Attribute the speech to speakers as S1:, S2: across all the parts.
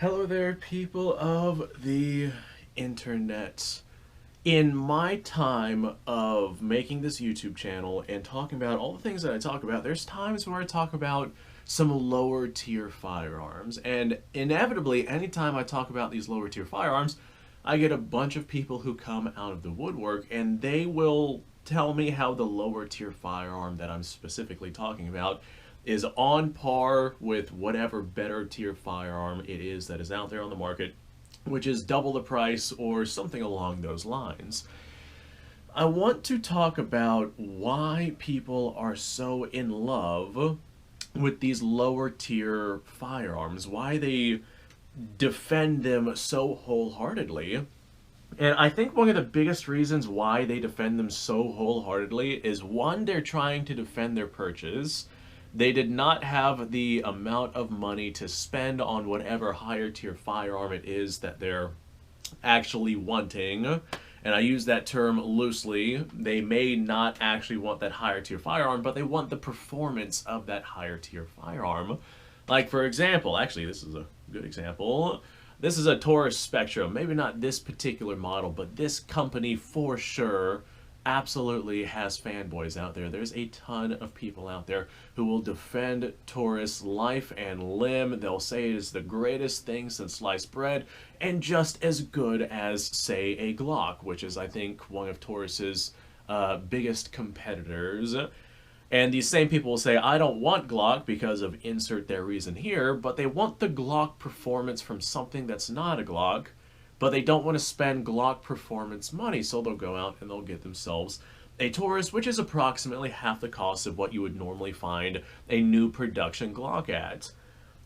S1: Hello there, people of the internet. In my time of making this YouTube channel and talking about all the things that I talk about, there's times where I talk about some lower tier firearms. And inevitably, anytime I talk about these lower tier firearms, I get a bunch of people who come out of the woodwork and they will tell me how the lower tier firearm that I'm specifically talking about is on par with whatever better tier firearm it is that is out there on the market, which is double the price or something along those lines. I want to talk about why people are so in love with these lower tier firearms, why they defend them so wholeheartedly. And I think one of the biggest reasons why they defend them so wholeheartedly is one, they're trying to defend their purchase. They did not have the amount of money to spend on whatever higher tier firearm it is that they're actually wanting. And I use that term loosely. They may not actually want that higher tier firearm, but they want the performance of that higher tier firearm. Like, for example, actually, this is a good example. This is a Taurus Spectrum. Maybe not this particular model, but this company for sure absolutely has fanboys out there. There's a ton of people out there who will defend Taurus life and limb. They'll say it is the greatest thing since sliced bread and just as good as, say, a Glock, which is, I think, one of Taurus's biggest competitors. And these same people will say, I don't want Glock because of insert their reason here, but they want the Glock performance from something that's not a Glock, but they don't want to spend Glock performance money, so they'll go out and they'll get themselves a Taurus, which is approximately half the cost of what you would normally find a new production Glock at.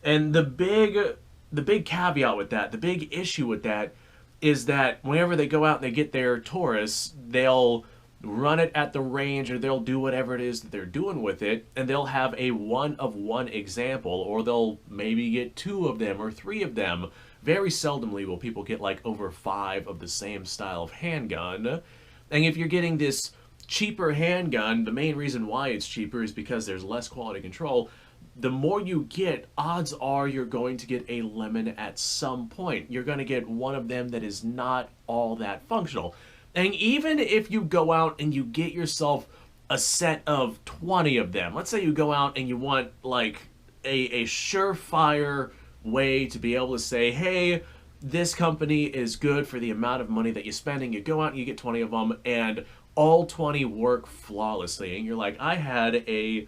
S1: And the big caveat with that, the big issue with that, is that whenever they go out and they get their Taurus, they'll run it at the range or they'll do whatever it is that they're doing with it, and they'll have a one of one example, or they'll maybe get two of them or three of them. Very seldomly will people get like over five of the same style of handgun. And if you're getting this cheaper handgun, the main reason why it's cheaper is because there's less quality control. The more you get, odds are you're going to get a lemon at some point. You're going to get one of them that is not all that functional. And even if you go out and you get yourself a set of 20 of them, let's say you go out and you want like a surefire way to be able to say, hey, this company is good for the amount of money that you're spending. You go out and you get 20 of them and all 20 work flawlessly. And you're like, I had a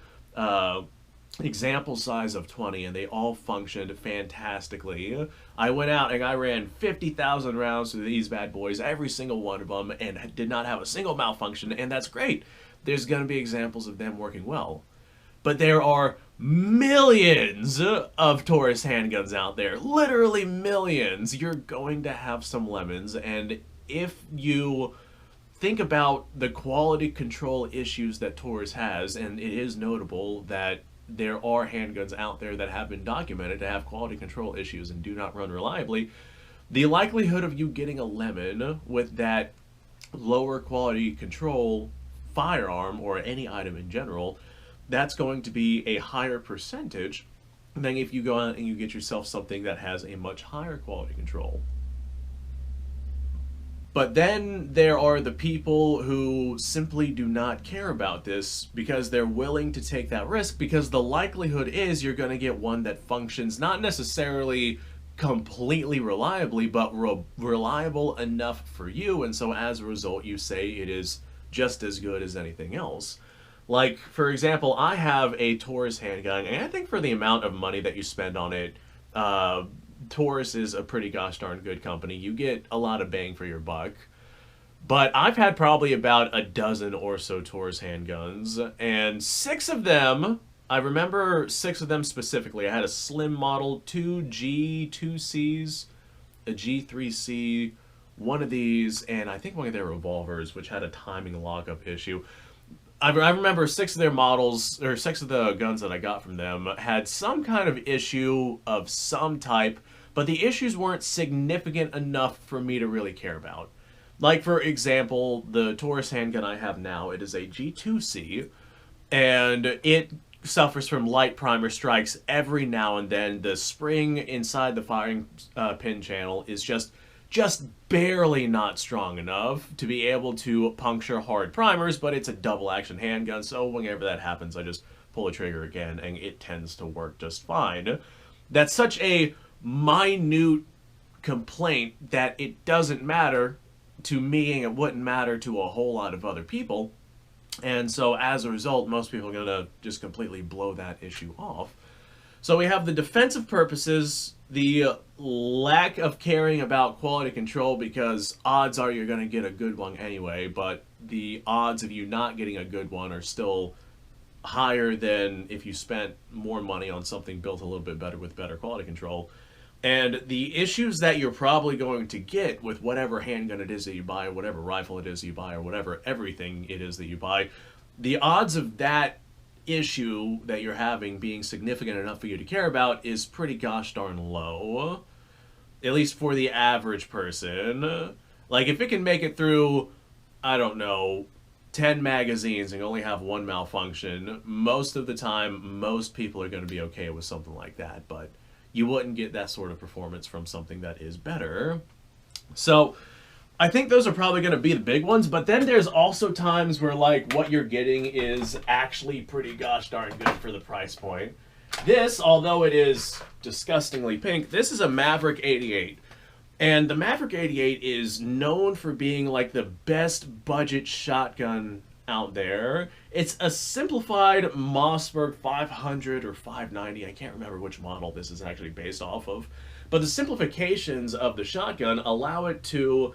S1: example size of 20 and they all functioned fantastically. I went out and I ran 50,000 rounds through these bad boys, every single one of them, and did not have a single malfunction, and that's great. There's going to be examples of them working well. But there are millions of Taurus handguns out there, literally millions. You're going to have some lemons, and if you think about the quality control issues that Taurus has, and it is notable that there are handguns out there that have been documented to have quality control issues and do not run reliably, the likelihood of you getting a lemon with that lower quality control firearm or any item in general, that's going to be a higher percentage than if you go out and you get yourself something that has a much higher quality control. But then there are the people who simply do not care about this because they're willing to take that risk, because the likelihood is you're going to get one that functions not necessarily completely reliably, but reliable enough for you, and so as a result you say it is just as good as anything else. Like, for example, I have a Taurus handgun, and I think for the amount of money that you spend on it, Taurus is a pretty gosh darn good company. You get a lot of bang for your buck. But I've had probably about a dozen or so Taurus handguns, and six of them, I remember six of them specifically. I had a slim model, two G2Cs, a G3C, one of these, and I think one of their revolvers, which had a timing lockup issue. I remember six of their models, or six of the guns that I got from them, had some kind of issue of some type, but the issues weren't significant enough for me to really care about. Like, for example, the Taurus handgun I have now, it is a G2C, and it suffers from light primer strikes every now and then. The spring inside the firing pin channel is just barely not strong enough to be able to puncture hard primers, but it's a double action handgun, so whenever that happens, I just pull the trigger again, and it tends to work just fine. That's such a minute complaint that it doesn't matter to me, and it wouldn't matter to a whole lot of other people. And so as a result, most people are going to just completely blow that issue off. So we have the defensive purposes, the lack of caring about quality control, because odds are you're going to get a good one anyway, but the odds of you not getting a good one are still higher than if you spent more money on something built a little bit better with better quality control. And the issues that you're probably going to get with whatever handgun it is that you buy, or whatever rifle it is that you buy, or whatever everything it is that you buy, the odds of that issue that you're having being significant enough for you to care about is pretty gosh darn low. At least for the average person. Like, if it can make it through, I don't know, 10 magazines and only have one malfunction, most of the time, most people are going to be okay with something like that. But you wouldn't get that sort of performance from something that is better. So I think those are probably going to be the big ones, but then there's also times where, like, what you're getting is actually pretty gosh darn good for the price point. This, although it is disgustingly pink, this is a Maverick 88. And the Maverick 88 is known for being like the best budget shotgun out there. It's a simplified Mossberg 500 or 590. I can't remember which model this is actually based off of. But the simplifications of the shotgun allow it to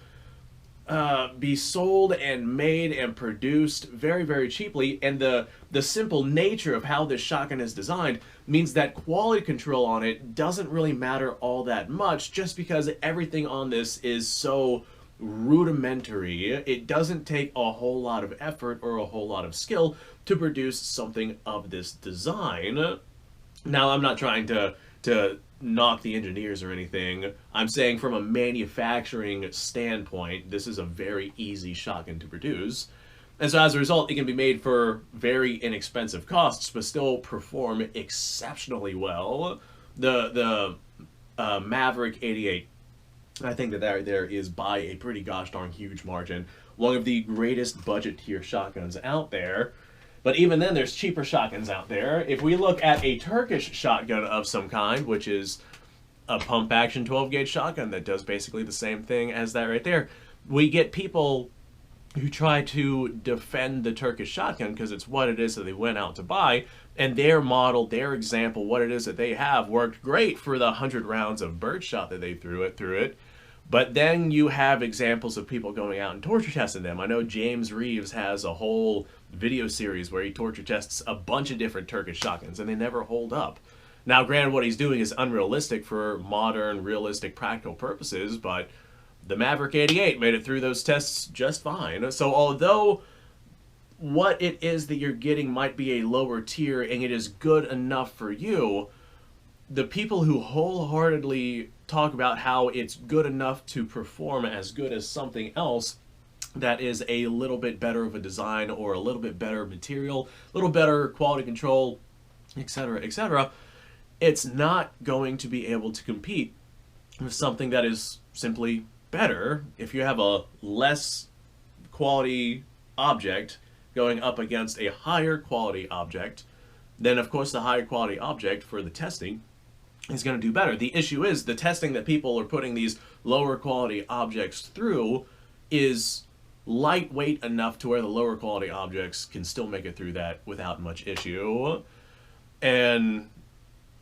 S1: be sold and made and produced very, very cheaply. And the simple nature of how this shotgun is designed means that quality control on it doesn't really matter all that much, just because everything on this is so rudimentary. It doesn't take a whole lot of effort or a whole lot of skill to produce something of this design. Now, I'm not trying to knock the engineers or anything. I'm saying from a manufacturing standpoint, this is a very easy shotgun to produce. And so as a result, it can be made for very inexpensive costs, but still perform exceptionally well. The Maverick 88, I think that there is, by a pretty gosh darn huge margin, one of the greatest budget tier shotguns out there. But even then, there's cheaper shotguns out there. If we look at a Turkish shotgun of some kind, which is a pump-action 12-gauge shotgun that does basically the same thing as that right there, we get people who try to defend the Turkish shotgun because it's what it is that they went out to buy, and their model, their example, what it is that they have worked great for the 100 rounds of birdshot that they threw it. But then you have examples of people going out and torture testing them. I know James Reeves has a whole video series where he torture tests a bunch of different Turkish shotguns, and they never hold up. Now, granted, what he's doing is unrealistic for modern, realistic, practical purposes, but the Maverick 88 made it through those tests just fine. So although what it is that you're getting might be a lower tier and it is good enough for you, the people who wholeheartedly talk about how it's good enough to perform as good as something else that is a little bit better of a design or a little bit better material, a little better quality control, etc., etc., it's not going to be able to compete with something that is simply better. If you have a less quality object going up against a higher quality object, then of course the higher quality object for the testing is going to do better. The issue is the testing that people are putting these lower quality objects through is lightweight enough to where the lower quality objects can still make it through that without much issue. And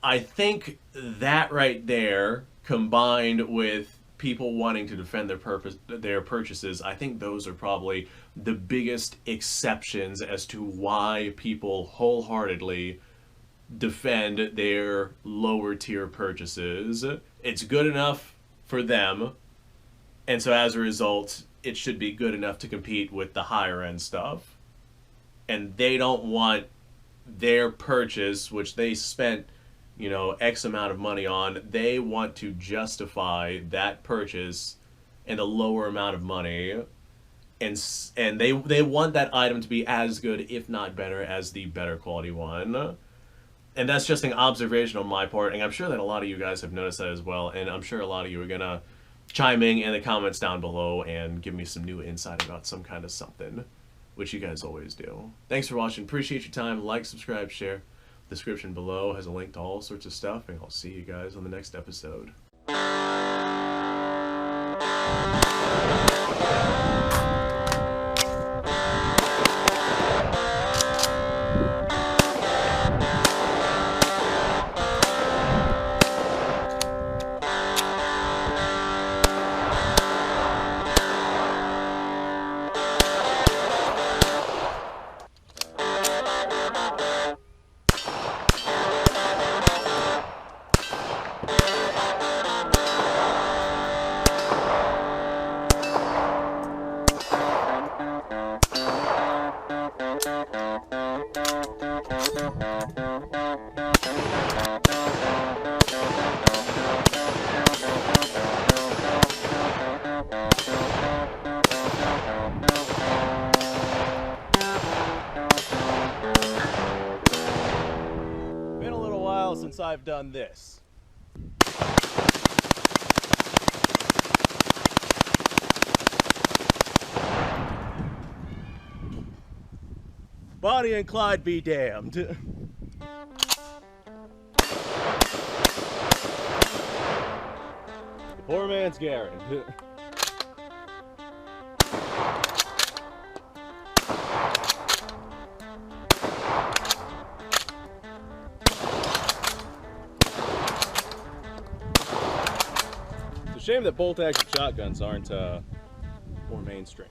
S1: I think that right there, combined with people wanting to defend their purchases, I think those are probably the biggest exceptions as to why people wholeheartedly defend their lower tier purchases. It's good enough for them, and so as a result, it should be good enough to compete with the higher end stuff. And they don't want their purchase, which they spent, X amount of money on, they want to justify that purchase and a lower amount of money, and they want that item to be as good, if not better, as the better quality one. And that's just an observation on my part, and I'm sure that a lot of you guys have noticed that as well, and I'm sure a lot of you are gonna chime in the comments down below and give me some new insight about some kind of something, which you guys always do. Thanks for watching. Appreciate your time. Like, subscribe, share. The description below has a link to all sorts of stuff, and I'll see you guys on the next episode.
S2: Been a little while since I've done this. Bonnie and Clyde be damned. The poor man's Garen. It's a shame that bolt-action shotguns aren't more mainstream.